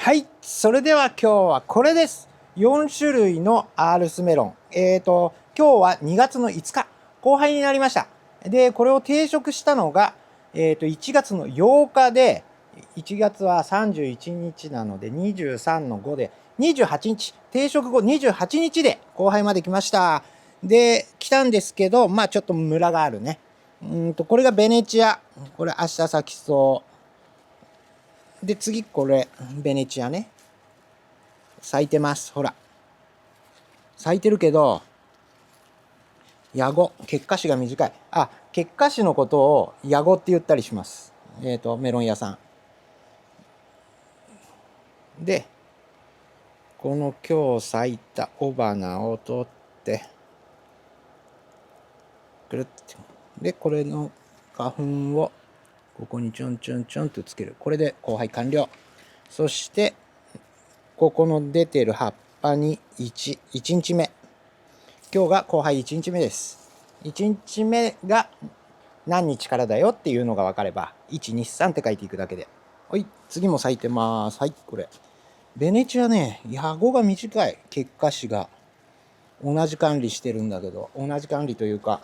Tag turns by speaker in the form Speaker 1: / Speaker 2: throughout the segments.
Speaker 1: はい、それでは今日はこれです。4種類のアールスメロン。今日は2月の5日、後輩になりました。で、これを定食したのが、1月の8日で、1月は31日なので、23の5で、28日、定食後28日で後輩まで来ました。で、来たんですけど、まあちょっとムラがあるね。これがベネチア。これ明日咲きそう。で、次これ、ベネチアね。咲いてます。ほら。咲いてるけど、ヤゴ、結果子が短い。あ、結果子のことをヤゴって言ったりします。メロン屋さん。で、この今日咲いた雄花を取って、くるって。で、これの花粉をここにちょんちょんちょんとつける。これで交配完了。そして、ここの出てる葉っぱに1日目。今日が交配1日目です。1日目が何日からだよっていうのが分かれば、1、2、3って書いていくだけで。はい、次も咲いてます。はい、これ。ベネチアね、ヤゴが短い。結果子が。同じ管理してるんだけど、同じ管理というか、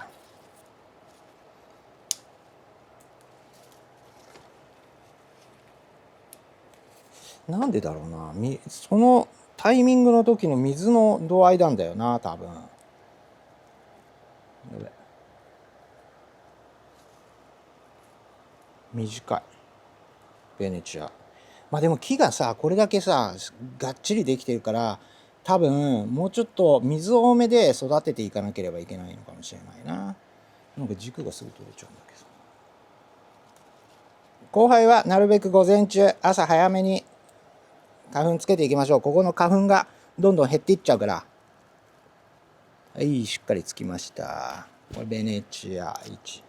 Speaker 1: なんでだろうな。そのタイミングの時の水の度合いなんだよな、多分。短い。ベネチア。まあでも木がさ、これだけさ、がっちりできてるから、多分もうちょっと水多めで育てていかなければいけないのかもしれないな。なんか軸がすぐ取れちゃうんだけど。後輩はなるべく午前中、朝早めに花粉つけていきましょう。ここの花粉がどんどん減っていっちゃうから。はい、しっかりつきました。これベネチア1。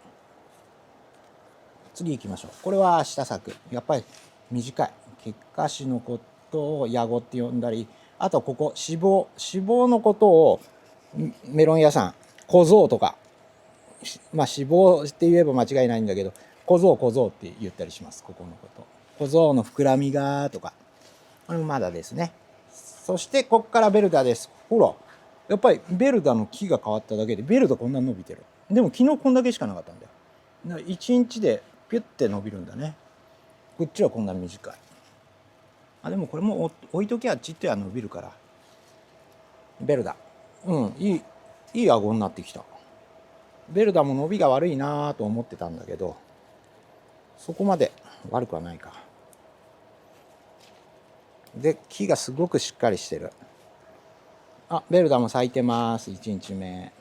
Speaker 1: 次行きましょう。これは明日咲く。やっぱり短い。結果子のことをヤゴって呼んだり、あとここ脂肪のことをメロン屋さん小僧とか、まあ脂肪って言えば間違いないんだけど、小僧って言ったりします。ここのこと小僧の膨らみがとか、これもまだですね。そしてこっからベルダです。ほら、やっぱりベルダの木が変わっただけでベルダこんなに伸びてる。でも昨日こんだけしかなかったんだよ。1日でピュッて伸びるんだね。こっちはこんな短い。あ、でもこれも置いときゃちっとや伸びるから。ベルダ。いい顎になってきた。ベルダも伸びが悪いなと思ってたんだけど、そこまで悪くはないか。で、木がすごくしっかりしてる。あ、ベルダも咲いてます。1日目。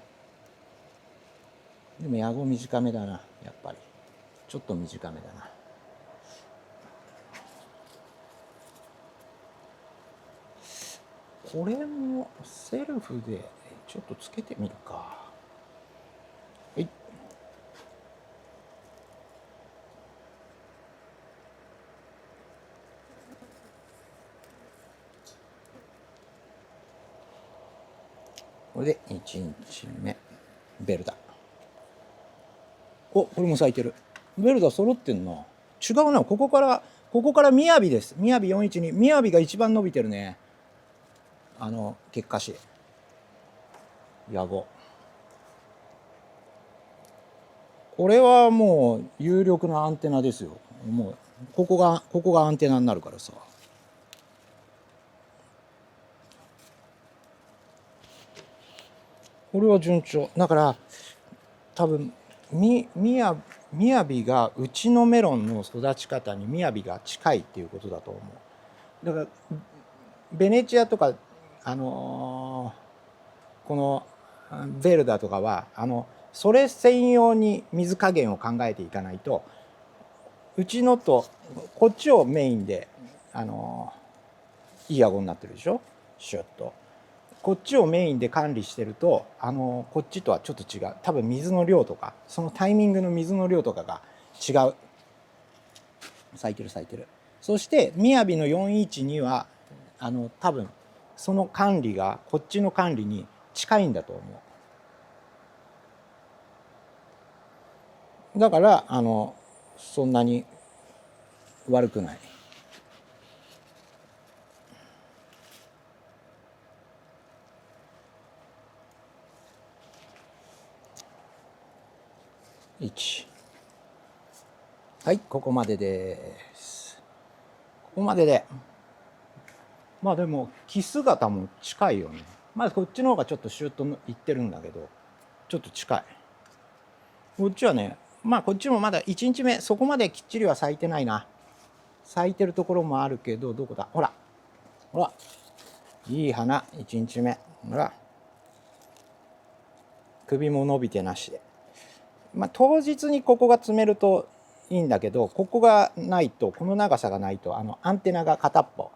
Speaker 1: でもヤゴ短めだな、やっぱり。ちょっと短めだな。これもセルフでちょっとつけてみるか。はい。これで1日目。ベルダ。お、これも咲いてる。ベルダ揃ってんな。違うな。ここからみやびです。みやび412。みやびが一番伸びてるね。結果子。ヤゴ。これはもう有力なアンテナですよ。もう、ここがアンテナになるからさ。これは順調。だから、多分、みやびがうちのメロンの育ち方にみやびが近いっていうことだと思う。だから、ベネチアとか、このベルダとかはそれ専用に水加減を考えていかないと、うちのとこっちをメインでいい顎になってるでしょ。シュッとこっちをメインで管理してるとこっちとはちょっと違う。多分水の量とかそのタイミングの水の量とかが違う。咲いてる咲いてる。そしてみやびの412は多分その管理がこっちの管理に近いんだと思う。だからそんなに悪くない。1。はい、ここまでです。ここまでで。まあでも、木姿も近いよね。まずこっちの方がちょっとシュッといってるんだけど、ちょっと近い。こっちはね、まあこっちもまだ1日目、そこまできっちりは咲いてないな。咲いてるところもあるけど、どこだ、ほら。ほら。いい花、1日目。ほら。首も伸びてなしで。まあ当日にここが詰めるといいんだけど、ここがないと、この長さがないと、アンテナが片っぽ、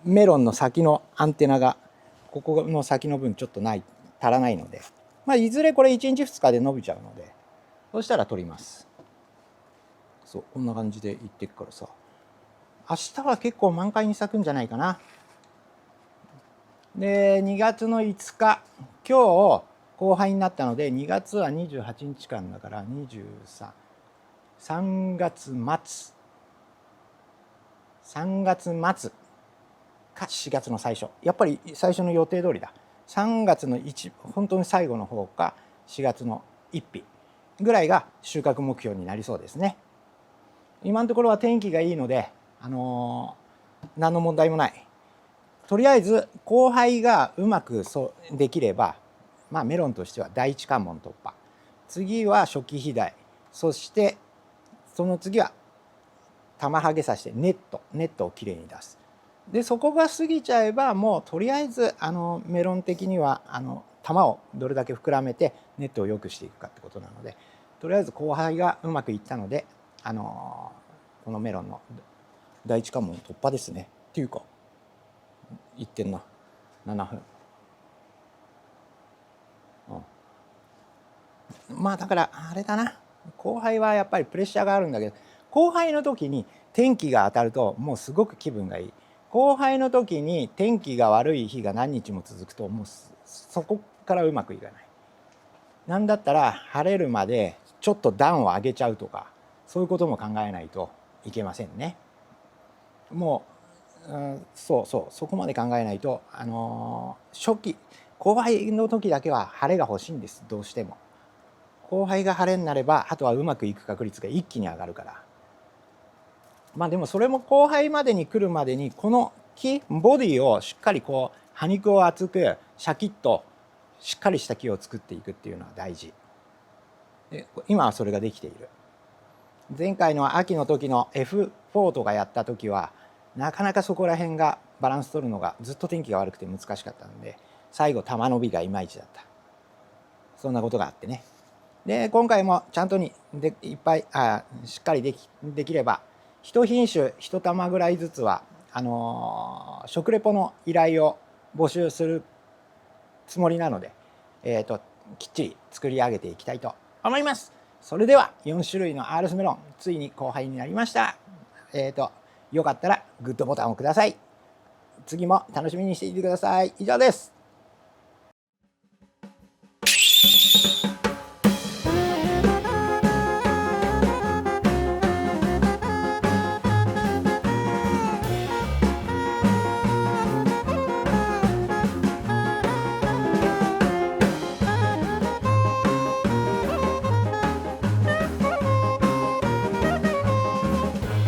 Speaker 1: メロンの先のアンテナが、ここの先の分ちょっと足らないので、まあいずれこれ1日2日で伸びちゃうので、そしたら取ります。そう、こんな感じでいっていくからさ。明日は結構満開に咲くんじゃないかな。で、2月の5日、今日後輩になったので、2月は28日間だから23、3月末、3月末か4月の最初。やっぱり最初の予定通りだ。3月の本当に最後の方か4月の1日ぐらいが収穫目標になりそうですね。今のところは天気がいいので、何の問題もない。とりあえず交配がうまくできれば、まあメロンとしては第一関門突破。次は初期肥大。そしてその次は玉はげさしてネットをきれいに出す。でそこが過ぎちゃえばもうとりあえずメロン的には玉をどれだけ膨らめてネットを良くしていくかってことなので、とりあえず交配がうまくいったのでこのメロンの第一関門突破ですね。っていうかいってんな7分。まあだからあれだな、後輩はやっぱりプレッシャーがあるんだけど、後輩の時に天気が当たるともうすごく気分がいい。後輩の時に天気が悪い日が何日も続くともうそこからうまくいかない。なんだったら晴れるまでちょっと段を上げちゃうとか、そういうことも考えないといけませんね。もう、そこまで考えないと初期後輩の時だけは晴れが欲しいんです。どうしても後輩が晴れになればあとはうまくいく確率が一気に上がるから。まあでもそれも後輩までに来るまでにこの木ボディをしっかりこう葉肉を厚くシャキッとしっかりした木を作っていくっていうのは大事で、今はそれができている。前回の秋の時の F4 とかやった時はなかなかそこら辺がバランス取るのがずっと天気が悪くて難しかったので、最後玉伸びがいまいちだった。そんなことがあってね。で今回もちゃんといっぱいしっかりできれば一品種一玉ぐらいずつは食レポの依頼を募集するつもりなので、きっちり作り上げていきたいと思います。それでは4種類のアールスメロンついに後輩になりました。よかったらグッドボタンをください。次も楽しみにしていてください。以上です。